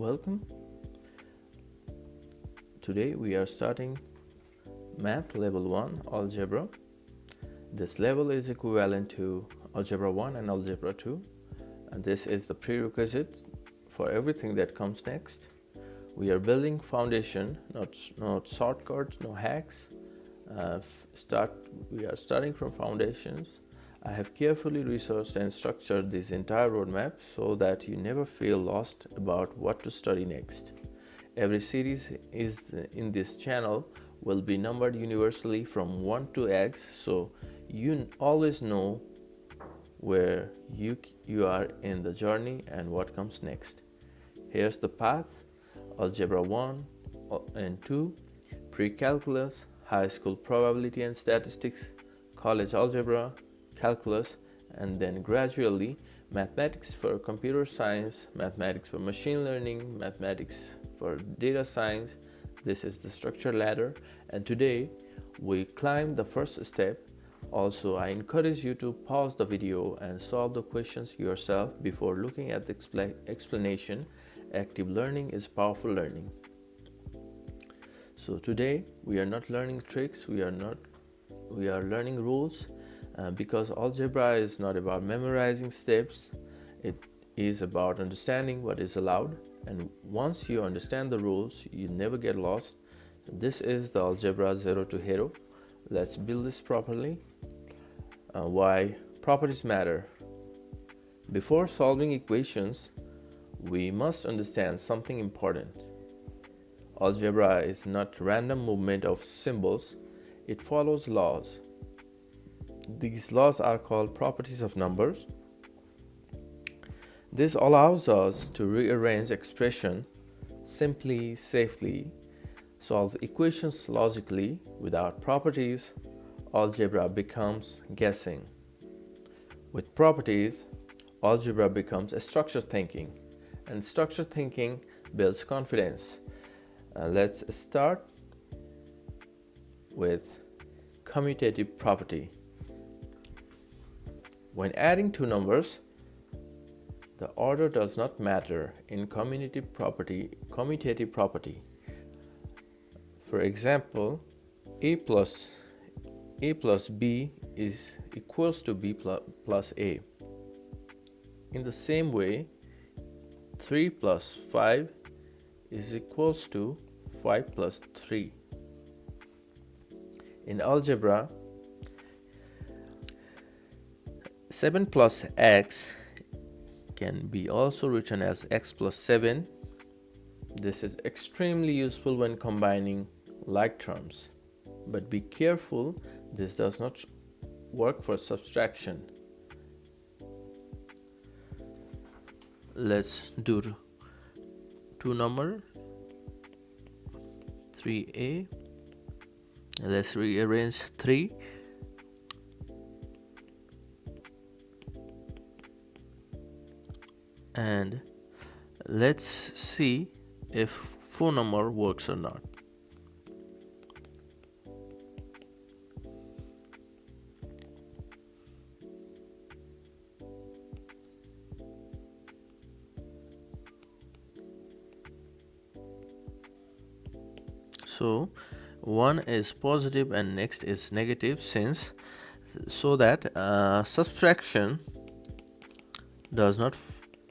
Welcome. Today we are starting Math Level 1 Algebra. This level is equivalent to Algebra 1 and Algebra 2, and this is the prerequisite for everything that comes next. We are building foundation, not shortcuts, no hacks. We are starting from foundations. I have carefully researched and structured this entire roadmap so that you never feel lost about what to study next. Every series in this channel will be numbered universally from 1 to X, so you always know where you are in the journey and what comes next. Here's the path: Algebra 1 and 2, pre-calculus, high school probability and statistics, college algebra, calculus, and then gradually mathematics for computer science, mathematics for machine learning, mathematics for data science. This is the structure ladder, and today we climb the first step. Also, I encourage you to pause the video and solve the questions yourself before looking at the explanation. Active learning is powerful learning. So today we are not learning tricks, we are learning rules, because algebra is not about memorizing steps. It is about understanding what is allowed, and once you understand the rules, you never get lost. This is the Algebra Zero Hero. Let's build this properly. Why properties matter. Before solving equations, we must understand something important. Algebra is not random movement of symbols. It follows laws. These laws are called properties of numbers. This allows us to rearrange expression simply, safely, solve equations logically. Without properties, algebra becomes guessing. With properties, algebra becomes a structured thinking, and structured thinking builds confidence. Let's start with commutative property. When adding two numbers, the order does not matter in commutative property. For example, a plus b is equals to b plus a. In the same way, 3 plus 5 is equals to 5 plus 3. In algebra, 7 plus x can be also written as x plus 7. This is extremely useful when combining like terms, but be careful, this does not work for subtraction. Let's do two number 3a. Let's rearrange 3. And let's see if 4 number works or not. So 1 is positive and next is negative, so that subtraction does not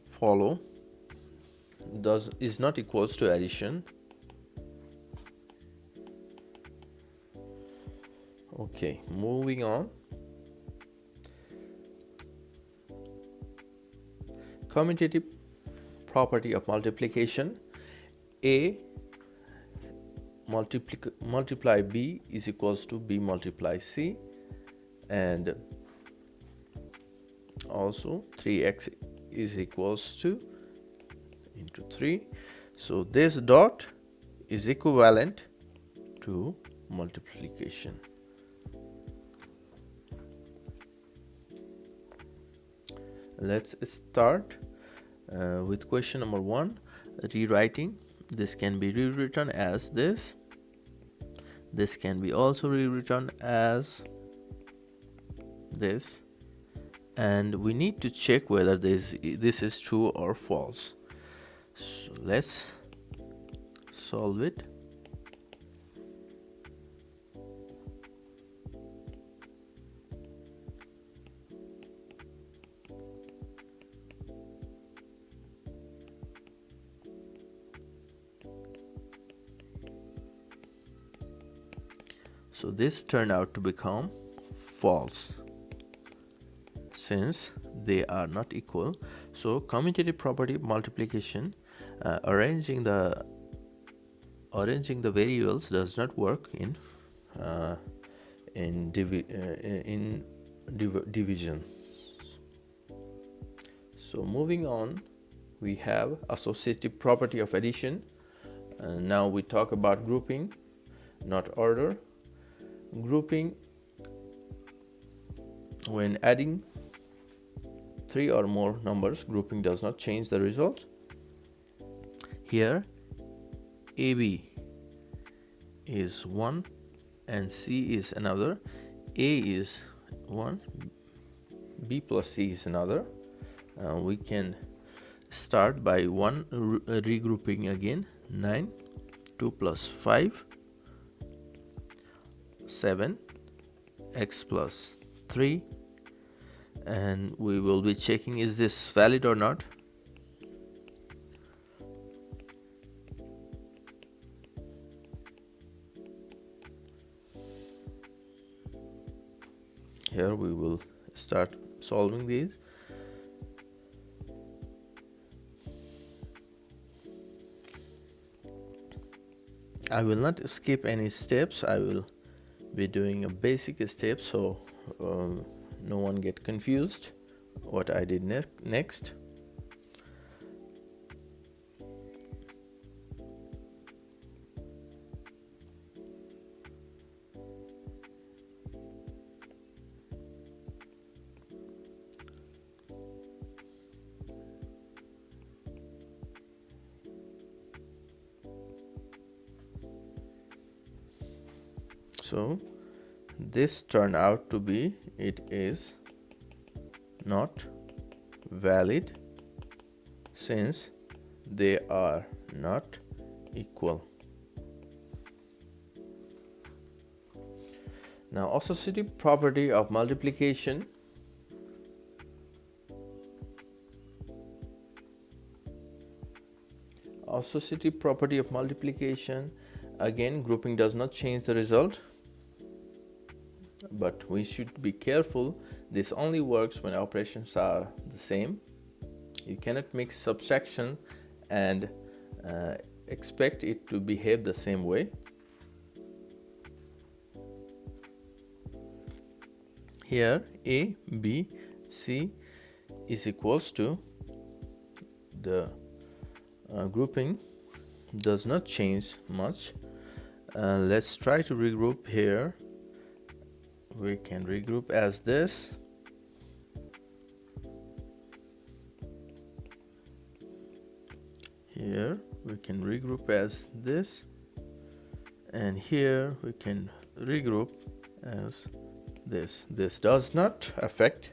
follow, is not equals to addition. Okay, moving on. Commutative property of multiplication. A multiply b is equals to b multiply c, and also 3x is equals to into 3. So this dot is equivalent to multiplication. Let's start with question number 1, rewriting. This can be rewritten as this. This can be also rewritten as this, and we need to check whether this is true or false. So let's solve it. So this turned out to become false since they are not equal. So commutative property of multiplication, arranging the variables does not work in division. So moving on, we have associative property of addition. Now we talk about grouping, not order. Grouping, when adding 3 or more numbers, grouping does not change the result. Here AB is 1 and C is another. A is 1, B plus C is another. We can start by regrouping again. 9, 2 plus 5, 7, x plus 3, and we will be checking is this valid or not. Here we will start solving these. I will not skip any steps. I will be doing a basic step so no one get confused what I did next. So this turned out to be, it is not valid since they are not equal. Now associative property of multiplication. Associative property of multiplication, again grouping does not change the result, but we should be careful. This only works when operations are the same. You cannot mix subtraction and expect it to behave the same way. Here A, B, C is equals to, the grouping does not change much. Let's try to regroup here. We can regroup as this. Here we can regroup as this, and here we can regroup as this. This does not affect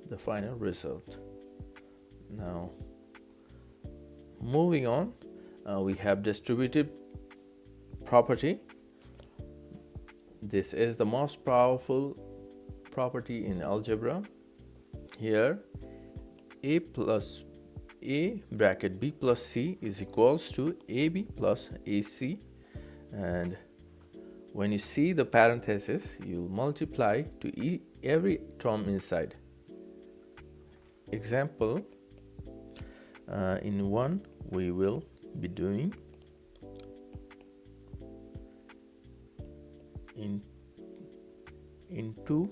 the final result. Now moving on, we have distributive property. This is the most powerful property in algebra. Here A plus A bracket B plus C is equals to AB plus AC, and when you see the parenthesis, you multiply to every term inside. Example, in 1 we will be doing in 2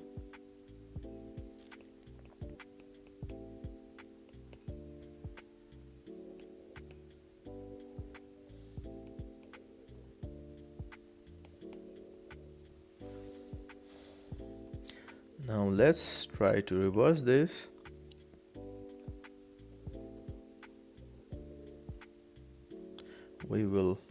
Now let's try to reverse this. We will